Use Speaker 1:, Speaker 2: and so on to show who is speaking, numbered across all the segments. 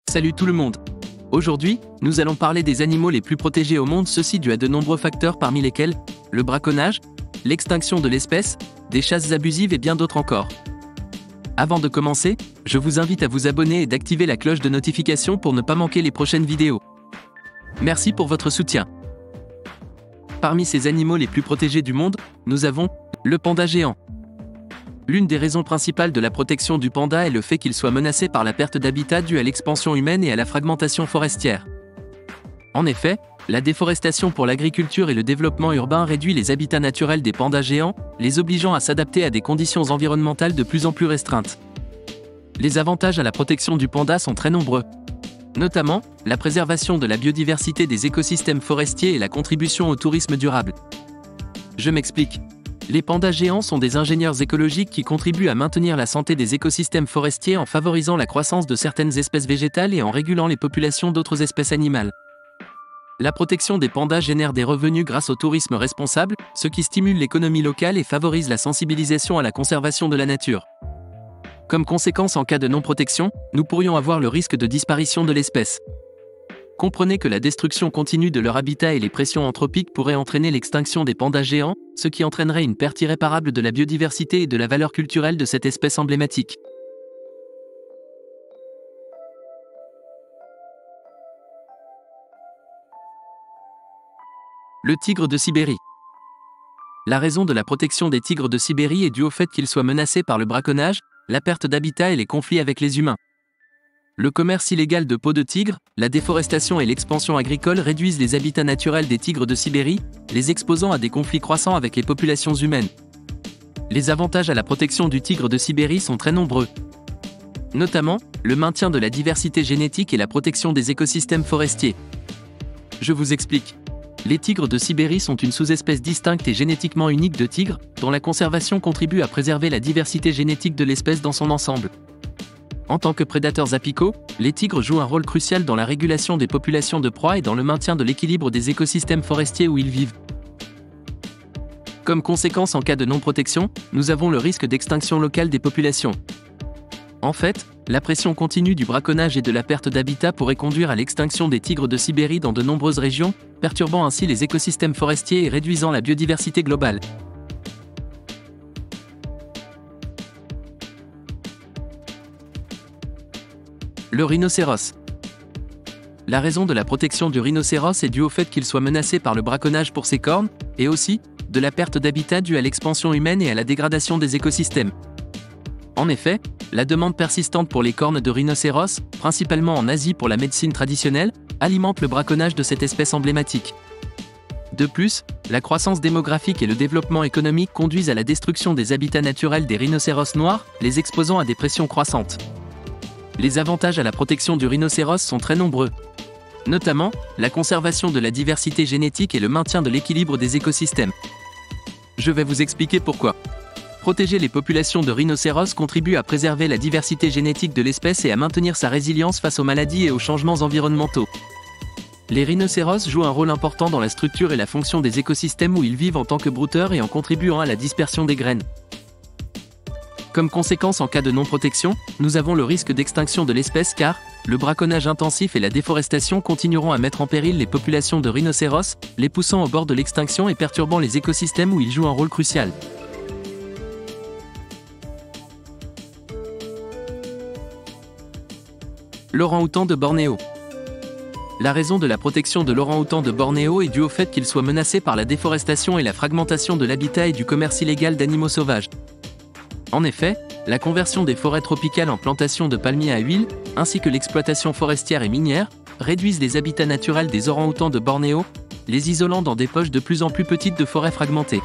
Speaker 1: Salut tout le monde. Aujourd'hui, nous allons parler des animaux les plus protégés au monde, ceci dû à de nombreux facteurs parmi lesquels le braconnage, l'extinction de l'espèce, des chasses abusives et bien d'autres encore. Avant de commencer, je vous invite à vous abonner et d'activer la cloche de notification pour ne pas manquer les prochaines vidéos. Merci pour votre soutien. Parmi ces animaux les plus protégés du monde, nous avons le panda géant. L'une des raisons principales de la protection du panda est le fait qu'il soit menacé par la perte d'habitat due à l'expansion humaine et à la fragmentation forestière. En effet, la déforestation pour l'agriculture et le développement urbain réduit les habitats naturels des pandas géants, les obligeant à s'adapter à des conditions environnementales de plus en plus restreintes. Les avantages à la protection du panda sont très nombreux. Notamment, la préservation de la biodiversité des écosystèmes forestiers et la contribution au tourisme durable. Je m'explique. Les pandas géants sont des ingénieurs écologiques qui contribuent à maintenir la santé des écosystèmes forestiers en favorisant la croissance de certaines espèces végétales et en régulant les populations d'autres espèces animales. La protection des pandas génère des revenus grâce au tourisme responsable, ce qui stimule l'économie locale et favorise la sensibilisation à la conservation de la nature. Comme conséquence, en cas de non-protection, nous pourrions avoir le risque de disparition de l'espèce. Comprenez que la destruction continue de leur habitat et les pressions anthropiques pourraient entraîner l'extinction des pandas géants, ce qui entraînerait une perte irréparable de la biodiversité et de la valeur culturelle de cette espèce emblématique. Le tigre de Sibérie. La raison de la protection des tigres de Sibérie est due au fait qu'ils soient menacés par le braconnage, la perte d'habitat et les conflits avec les humains. Le commerce illégal de peaux de tigre, la déforestation et l'expansion agricole réduisent les habitats naturels des tigres de Sibérie, les exposant à des conflits croissants avec les populations humaines. Les avantages à la protection du tigre de Sibérie sont très nombreux. Notamment, le maintien de la diversité génétique et la protection des écosystèmes forestiers. Je vous explique. Les tigres de Sibérie sont une sous-espèce distincte et génétiquement unique de tigre, dont la conservation contribue à préserver la diversité génétique de l'espèce dans son ensemble. En tant que prédateurs apicaux, les tigres jouent un rôle crucial dans la régulation des populations de proies et dans le maintien de l'équilibre des écosystèmes forestiers où ils vivent. Comme conséquence, en cas de non-protection, nous avons le risque d'extinction locale des populations. En fait, la pression continue du braconnage et de la perte d'habitat pourrait conduire à l'extinction des tigres de Sibérie dans de nombreuses régions, perturbant ainsi les écosystèmes forestiers et réduisant la biodiversité globale. Le rhinocéros. La raison de la protection du rhinocéros est due au fait qu'il soit menacé par le braconnage pour ses cornes, et aussi, de la perte d'habitat due à l'expansion humaine et à la dégradation des écosystèmes. En effet, la demande persistante pour les cornes de rhinocéros, principalement en Asie pour la médecine traditionnelle, alimente le braconnage de cette espèce emblématique. De plus, la croissance démographique et le développement économique conduisent à la destruction des habitats naturels des rhinocéros noirs, les exposant à des pressions croissantes. Les avantages à la protection du rhinocéros sont très nombreux. Notamment, la conservation de la diversité génétique et le maintien de l'équilibre des écosystèmes. Je vais vous expliquer pourquoi. Protéger les populations de rhinocéros contribue à préserver la diversité génétique de l'espèce et à maintenir sa résilience face aux maladies et aux changements environnementaux. Les rhinocéros jouent un rôle important dans la structure et la fonction des écosystèmes où ils vivent en tant que brouteurs et en contribuant à la dispersion des graines. Comme conséquence, en cas de non-protection, nous avons le risque d'extinction de l'espèce car le braconnage intensif et la déforestation continueront à mettre en péril les populations de rhinocéros, les poussant au bord de l'extinction et perturbant les écosystèmes où ils jouent un rôle crucial. L'orang-outan de Bornéo. La raison de la protection de l'orang-outan de Bornéo est due au fait qu'il soit menacé par la déforestation et la fragmentation de l'habitat et du commerce illégal d'animaux sauvages. En effet, la conversion des forêts tropicales en plantations de palmiers à huile, ainsi que l'exploitation forestière et minière, réduisent les habitats naturels des orang-outans de Bornéo, les isolant dans des poches de plus en plus petites de forêts fragmentées.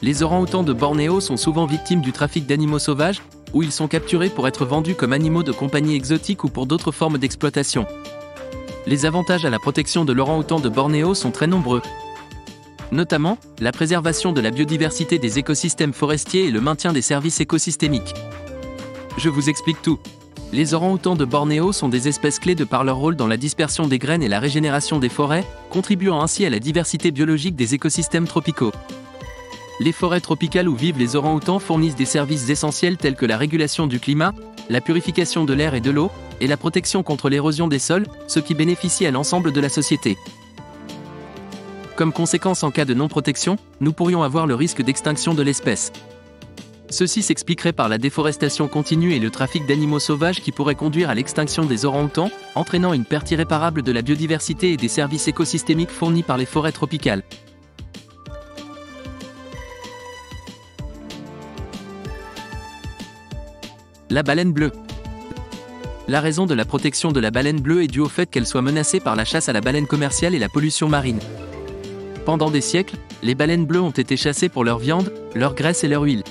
Speaker 1: Les orang-outans de Bornéo sont souvent victimes du trafic d'animaux sauvages, où ils sont capturés pour être vendus comme animaux de compagnie exotiques ou pour d'autres formes d'exploitation. Les avantages à la protection de l'orang-outan de Bornéo sont très nombreux. Notamment, la préservation de la biodiversité des écosystèmes forestiers et le maintien des services écosystémiques. Je vous explique tout. Les orang-outans de Bornéo sont des espèces clés de par leur rôle dans la dispersion des graines et la régénération des forêts, contribuant ainsi à la diversité biologique des écosystèmes tropicaux. Les forêts tropicales où vivent les orang-outans fournissent des services essentiels tels que la régulation du climat, la purification de l'air et de l'eau, et la protection contre l'érosion des sols, ce qui bénéficie à l'ensemble de la société. Comme conséquence en cas de non-protection, nous pourrions avoir le risque d'extinction de l'espèce. Ceci s'expliquerait par la déforestation continue et le trafic d'animaux sauvages qui pourrait conduire à l'extinction des orang-outans, entraînant une perte irréparable de la biodiversité et des services écosystémiques fournis par les forêts tropicales. La baleine bleue. La raison de la protection de la baleine bleue est due au fait qu'elle soit menacée par la chasse à la baleine commerciale et la pollution marine. Pendant des siècles, les baleines bleues ont été chassées pour leur viande, leur graisse et leur huile.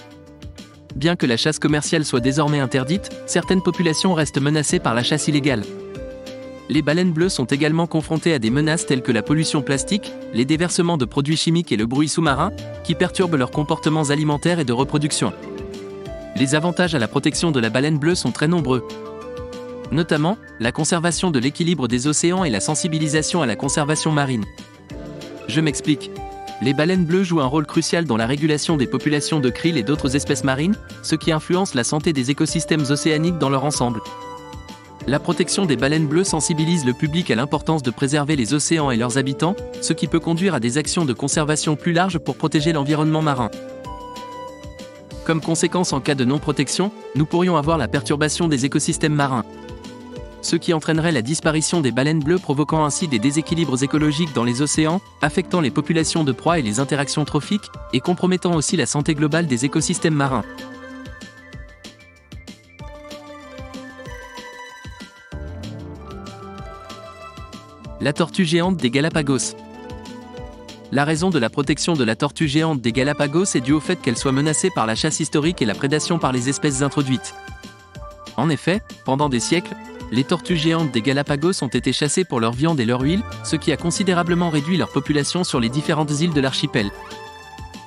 Speaker 1: Bien que la chasse commerciale soit désormais interdite, certaines populations restent menacées par la chasse illégale. Les baleines bleues sont également confrontées à des menaces telles que la pollution plastique, les déversements de produits chimiques et le bruit sous-marin, qui perturbent leurs comportements alimentaires et de reproduction. Les avantages à la protection de la baleine bleue sont très nombreux. Notamment, la conservation de l'équilibre des océans et la sensibilisation à la conservation marine. Je m'explique. Les baleines bleues jouent un rôle crucial dans la régulation des populations de krill et d'autres espèces marines, ce qui influence la santé des écosystèmes océaniques dans leur ensemble. La protection des baleines bleues sensibilise le public à l'importance de préserver les océans et leurs habitants, ce qui peut conduire à des actions de conservation plus larges pour protéger l'environnement marin. Comme conséquence en cas de non-protection, nous pourrions avoir la perturbation des écosystèmes marins. Ce qui entraînerait la disparition des baleines bleues, provoquant ainsi des déséquilibres écologiques dans les océans, affectant les populations de proies et les interactions trophiques, et compromettant aussi la santé globale des écosystèmes marins. La tortue géante des Galapagos. La raison de la protection de la tortue géante des Galapagos est due au fait qu'elle soit menacée par la chasse historique et la prédation par les espèces introduites. En effet, pendant des siècles, les tortues géantes des Galapagos ont été chassées pour leur viande et leur huile, ce qui a considérablement réduit leur population sur les différentes îles de l'archipel.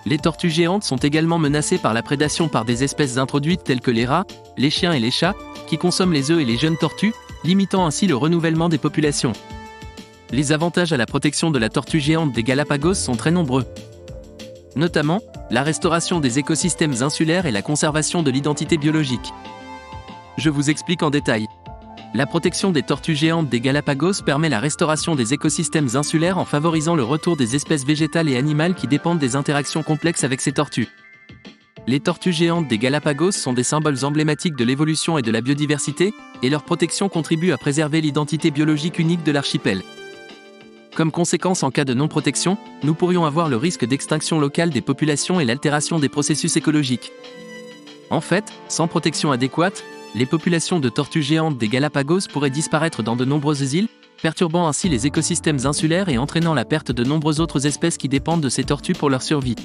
Speaker 1: Les tortues géantes sont également menacées par la prédation par des espèces introduites telles que les rats, les chiens et les chats, qui consomment les œufs et les jeunes tortues, limitant ainsi le renouvellement des populations. Les avantages à la protection de la tortue géante des Galapagos sont très nombreux. Notamment, la restauration des écosystèmes insulaires et la conservation de l'identité biologique. Je vous explique en détail. La protection des tortues géantes des Galapagos permet la restauration des écosystèmes insulaires en favorisant le retour des espèces végétales et animales qui dépendent des interactions complexes avec ces tortues. Les tortues géantes des Galapagos sont des symboles emblématiques de l'évolution et de la biodiversité, et leur protection contribue à préserver l'identité biologique unique de l'archipel. Comme conséquence en cas de non-protection, nous pourrions avoir le risque d'extinction locale des populations et l'altération des processus écologiques. En fait, sans protection adéquate, les populations de tortues géantes des Galapagos pourraient disparaître dans de nombreuses îles, perturbant ainsi les écosystèmes insulaires et entraînant la perte de nombreuses autres espèces qui dépendent de ces tortues pour leur survie.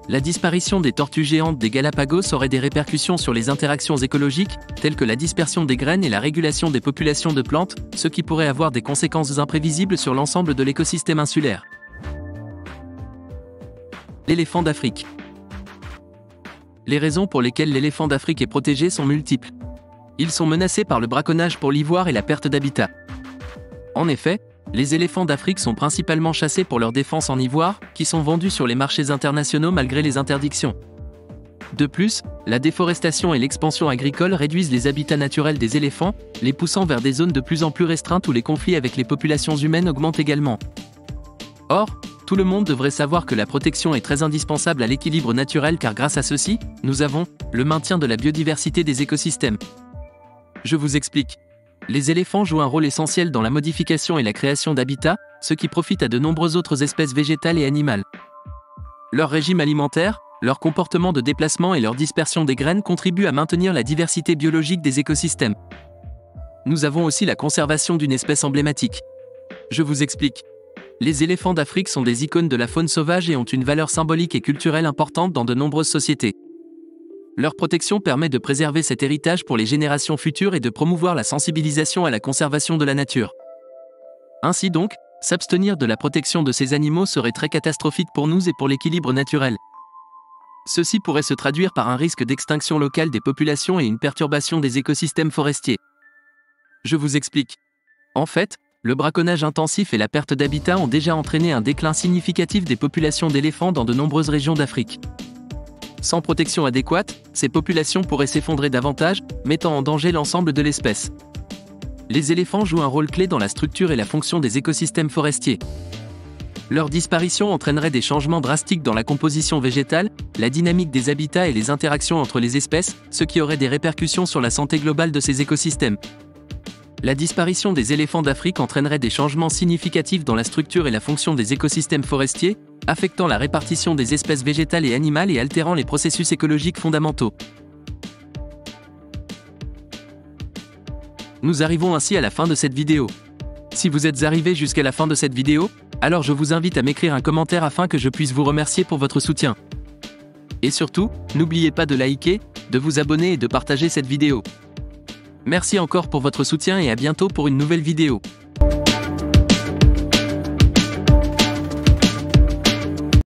Speaker 1: La disparition des tortues géantes des Galapagos aurait des répercussions sur les interactions écologiques, telles que la dispersion des graines et la régulation des populations de plantes, ce qui pourrait avoir des conséquences imprévisibles sur l'ensemble de l'écosystème insulaire. L'éléphant d'Afrique. Les raisons pour lesquelles l'éléphant d'Afrique est protégé sont multiples. Ils sont menacés par le braconnage pour l'ivoire et la perte d'habitat. En effet, les éléphants d'Afrique sont principalement chassés pour leur défense en ivoire, qui sont vendus sur les marchés internationaux malgré les interdictions. De plus, la déforestation et l'expansion agricole réduisent les habitats naturels des éléphants, les poussant vers des zones de plus en plus restreintes où les conflits avec les populations humaines augmentent également. Or, tout le monde devrait savoir que la protection est très indispensable à l'équilibre naturel car grâce à ceci, nous avons le maintien de la biodiversité des écosystèmes. Je vous explique. Les éléphants jouent un rôle essentiel dans la modification et la création d'habitats, ce qui profite à de nombreuses autres espèces végétales et animales. Leur régime alimentaire, leur comportement de déplacement et leur dispersion des graines contribuent à maintenir la diversité biologique des écosystèmes. Nous avons aussi la conservation d'une espèce emblématique. Je vous explique. Les éléphants d'Afrique sont des icônes de la faune sauvage et ont une valeur symbolique et culturelle importante dans de nombreuses sociétés. Leur protection permet de préserver cet héritage pour les générations futures et de promouvoir la sensibilisation à la conservation de la nature. Ainsi donc, s'abstenir de la protection de ces animaux serait très catastrophique pour nous et pour l'équilibre naturel. Ceci pourrait se traduire par un risque d'extinction locale des populations et une perturbation des écosystèmes forestiers. Je vous explique. En fait, le braconnage intensif et la perte d'habitat ont déjà entraîné un déclin significatif des populations d'éléphants dans de nombreuses régions d'Afrique. Sans protection adéquate, ces populations pourraient s'effondrer davantage, mettant en danger l'ensemble de l'espèce. Les éléphants jouent un rôle clé dans la structure et la fonction des écosystèmes forestiers. Leur disparition entraînerait des changements drastiques dans la composition végétale, la dynamique des habitats et les interactions entre les espèces, ce qui aurait des répercussions sur la santé globale de ces écosystèmes. La disparition des éléphants d'Afrique entraînerait des changements significatifs dans la structure et la fonction des écosystèmes forestiers, affectant la répartition des espèces végétales et animales et altérant les processus écologiques fondamentaux. Nous arrivons ainsi à la fin de cette vidéo. Si vous êtes arrivé jusqu'à la fin de cette vidéo, alors je vous invite à m'écrire un commentaire afin que je puisse vous remercier pour votre soutien. Et surtout, n'oubliez pas de liker, de vous abonner et de partager cette vidéo. Merci encore pour votre soutien et à bientôt pour une nouvelle vidéo.